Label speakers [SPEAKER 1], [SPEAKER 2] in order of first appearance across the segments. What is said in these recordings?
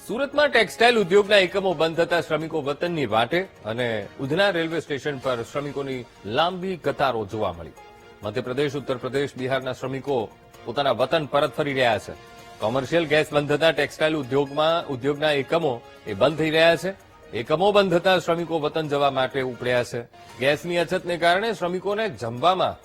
[SPEAKER 1] સુરતમાં ટેક્સટાઇલ ઉદ્યોગના એકમો બંધ થતા શ્રમિકો વતનની વાટે અને ઉધના રેલવે સ્ટેશન પર શ્રમિકોની લાંબી કતારો જોવા મળી. મધ્યપ્રદેશ, ઉત્તર પ્રદેશ, બિહારના શ્રમિકો પોતાના વતન પરત ફરી રહ્યા છે. કોમર્શિયલ ગેસ બંધ થતા ટેક્સટાઇલ ઉદ્યોગના એકમો બંધ થઈ રહ્યા છે. એકમો બંધ થતા શ્રમિકો વતન જવા માટે ઉપડ્યા છે. ગેસની અછતને કારણે શ્રમિકોને જમવામાં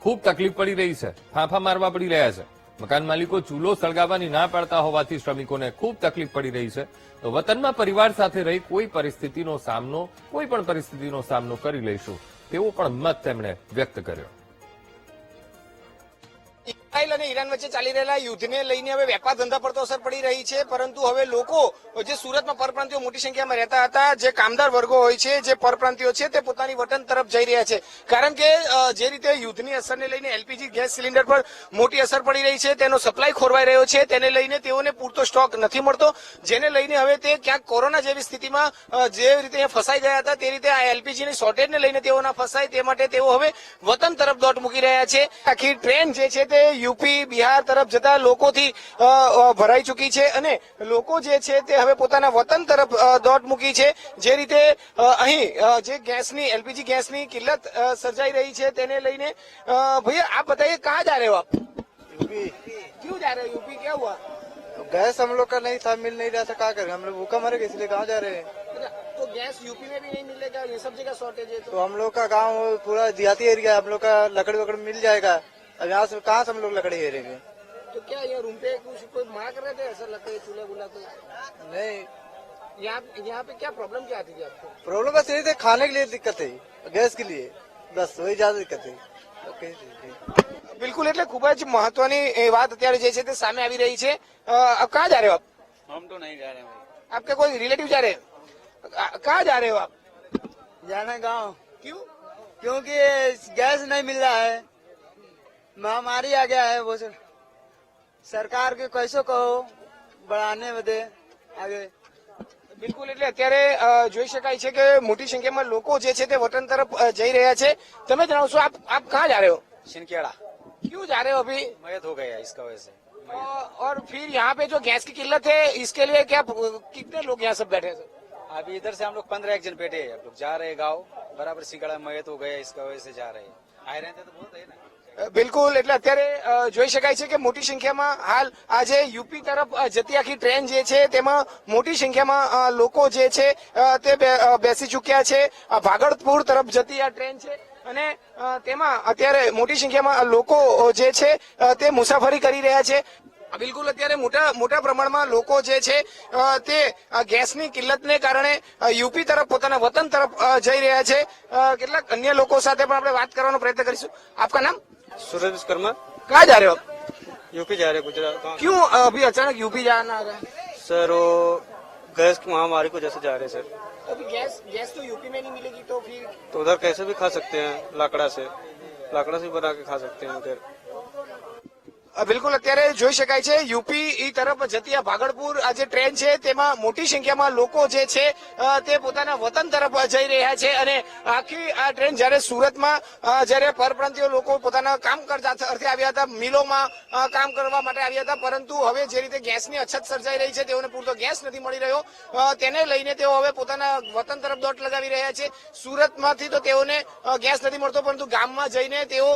[SPEAKER 1] ખૂબ તકલીફ પડી રહી છે. ફાંફા મારવા પડી રહ્યા છે. મકાન માલિકો ચૂલો સળગાવવાની ના પાડતા હોવાથી શ્રમિકોને ખૂબ તકલીફ પડી રહી છે. તો વતનમાં પરિવાર સાથે રહી કોઈ પણ પરિસ્થિતિનો સામનો કરી લઈશું તેવો પણ મત તેમણે વ્યક્ત કર્યો.
[SPEAKER 2] ઇઝરાયલ અને ઈરાન વચ્ચે ચાલી રહેલા યુદ્ધને લઈને હવે વેપાર ધંધા પર તો અસર પડી રહી છે, પરંતુ હવે લોકો જે સુરતમાં પરપ્રાંતિયો મોટી સંખ્યામાં રહેતા હતા, જે કામદાર વર્ગો હોય છે, જે પરપ્રાંતિયો છે, તે પોતાની વતન તરફ જઈ રહ્યા છે. કારણ કે જે રીતે યુદ્ધની અસરને લઈને એલપીજી ગેસ સિલિન્ડર પર મોટી અસર પડી રહી છે, તેનો સપ્લાય ખોરવાઈ રહ્યો છે, તેને લઈને તેઓને પૂરતો સ્ટોક નથી મળતો, જેને લઈને હવે તે ક્યાંક કોરોના જેવી સ્થિતિમાં જે રીતે ફસાઈ ગયા હતા તે રીતે આ એલપીજીની શોર્ટેજને લઈને તેઓ ના ફસાય તે માટે તેઓ હવે વતન તરફ દોટ મૂકી રહ્યા છે. આખી ટ્રેન જે છે તે યુપી, બિહાર તરફ જતા લોકોથી ભરાઈ ચૂકી છે અને લોકો જે છે તે હવે પોતાના વતન તરફ દોટ મૂકી છે. જે રીતે અહીં જે ગેસની એલપીજી ગેસની કિલ્લત સર્જાઈ રહી છે તેને લઈને भैया आप बताइए कहाँ जा रहे हो आप?
[SPEAKER 3] यूपी।
[SPEAKER 2] क्यों जा रहे हो? यूपी क्या हुआ?
[SPEAKER 3] गैस हम लोग का नहीं था, मिल नहीं रहा था, क्या करें, हम लोग भूखा मरे गए, इसलिए कहाँ जा रहे हैं.
[SPEAKER 2] तो गैस यूपी में भी नहीं मिलेगा, ये सब जगह शॉर्टेज है.
[SPEAKER 3] तो हम लोग का गांव पूरा देहाती एरिया है, हम लोग का लकड़ी वकड़ी मिल जाएगा. अब यहाँ से कहाँ से हम लोग लकड़ी घेरेंगे?
[SPEAKER 2] तो क्या ये रूम पे कुछ कोई मांग कर रहे थे ऐसा लगता है चूल्हा बुला तो
[SPEAKER 3] नहीं,
[SPEAKER 2] यहाँ पे क्या प्रॉब्लम क्या आती थी आपको?
[SPEAKER 3] प्रॉब्लम बस यही थे, खाने के लिए दिक्कत है, गैस के लिए बस वही ज्यादा दिक्कत है.
[SPEAKER 2] બિલકુલ, એટલે ખૂબ જ મહત્વની વાત અત્યારે જે છે તે સામે આવી રહી છે. अब कहाँ जा रहे हो आप?
[SPEAKER 3] हम तो नहीं जा रहे हैं.
[SPEAKER 2] आपके कोई रिलेटिव जा रहे हैं? कहाँ जा रहे हो आप?
[SPEAKER 3] जाना गाँव.
[SPEAKER 2] क्यों?
[SPEAKER 3] क्योंकि गैस नहीं मिल रहा है, महामारी आ गया है. वो सरकार के कैसे कहो बढ़ाने बदे आगे.
[SPEAKER 2] બિલકુલ, એટલે અત્યારે જોઈ શકાય છે કે મોટી સંખ્યામાં લોકો જે છે તે વતન તરફ જઈ રહ્યા છે. તમે જણાવશો આપ कहाँ जा रहे हो?
[SPEAKER 3] शिनखेड़ा.
[SPEAKER 2] क्यों जा रहे हो अभी?
[SPEAKER 3] मयत हो गया इसका वजह से.
[SPEAKER 2] और फिर यहाँ पे जो गैस की किल्लत है इसके लिए क्या कितने लोग यहाँ सब बैठे हैं?
[SPEAKER 3] अभी इधर से हम लोग 15 जन बैठे हैं, अब लोग जा रहे हैं गाँव. बराबर सिंगड़ा मयत हो गया, इसका वजह से जा रहे हैं. आए रहते तो बहुत है ना.
[SPEAKER 2] બિલકુલ, એટલે અત્યારે જોઈ શકાય છે કે મોટી સંખ્યામાં હાલ આજે યુપી તરફ જતી આખી ટ્રેન જે છે તેમાં મોટી સંખ્યામાં લોકો જે છે તે બેસી ચૂક્યા છે. ભાગલપુર તરફ જતી આ ટ્રેન છે અને તેમાં અત્યારે મોટી સંખ્યામાં લોકો જે છે તે મુસાફરી કરી રહ્યા છે. બિલકુલ, અત્યારે મોટા પ્રમાણમાં લોકો જે છે તે ગેસની કિલ્લતને કારણે યુપી તરફ પોતાના વતન તરફ જઈ રહ્યા છે. કેટલાક અન્ય લોકો સાથે પણ આપણે વાત કરવાનો પ્રયત્ન કરીશું. આપકા નામ?
[SPEAKER 3] सूरज विश्वकर्मा.
[SPEAKER 2] कहाँ जा रहे हो आप?
[SPEAKER 3] यूपी जा रहे, गुजरात.
[SPEAKER 2] क्यों अभी अचानक यूपी जाना आ रहा है?
[SPEAKER 3] सर वो गैस की महामारी को जैसे जा रहे हैं सर.
[SPEAKER 2] अभी गैस तो यूपी में नहीं मिलेगी तो फिर
[SPEAKER 3] तो उधर कैसे भी खा सकते हैं, लाकड़ा से भी बना के खा सकते हैं उधर.
[SPEAKER 2] બિલકુલ, અત્યારે જોઈ શકાય છે યુપી તરફ જતી આ ભાગલપુર આ જે ટ્રેન છે તેમાં મોટી સંખ્યામાં લોકો જે છે તે પોતાના વતન તરફ જઈ રહ્યા છે અને આખી આ ટ્રેન જયારે સુરતમાં જયારે પરપ્રાંતિયો લોકો પોતાના કામ કરતા અર્થે આવ્યા હતા, મિલોમાં કામ કરવા માટે આવ્યા હતા, પરંતુ હવે જે રીતે ગેસની અછત સર્જાઈ રહી છે, તેઓને પૂરતો ગેસ નથી મળી રહ્યો, તેને લઈને તેઓ હવે પોતાના વતન તરફ દોટ લગાવી રહ્યા છે. સુરતમાંથી તો તેઓને ગેસ નથી મળતો, પરંતુ ગામમાં જઈને તેઓ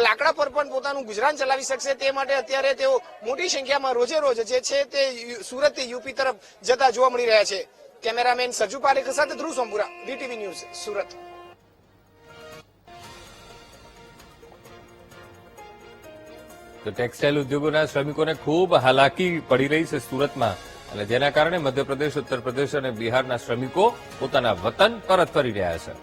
[SPEAKER 2] લાકડા પર પણ પોતાનું ગુજરાન ચલાવી શકશે તે માટે અત્યારે તેઓ મોટી સંખ્યામાં રોજે રોજ જે છે તે સુરતથી યુપી તરફ જતા જોવા મળી રહ્યા છે. કેમેરામેન સજુ પારેખ સાથે ધ્રુવ સોમપુરા, વીટીવી ન્યૂઝ, સુરત.
[SPEAKER 1] તો ટેક્સટાઇલ ઉદ્યોગોના શ્રમિકોને ખૂબ હાલાકી પડી રહી છે સુરતમાં, અને જેના કારણે મધ્યપ્રદેશ, ઉત્તર પ્રદેશ અને બિહારના શ્રમિકો પોતાના વતન પરત ફરી રહ્યા છે.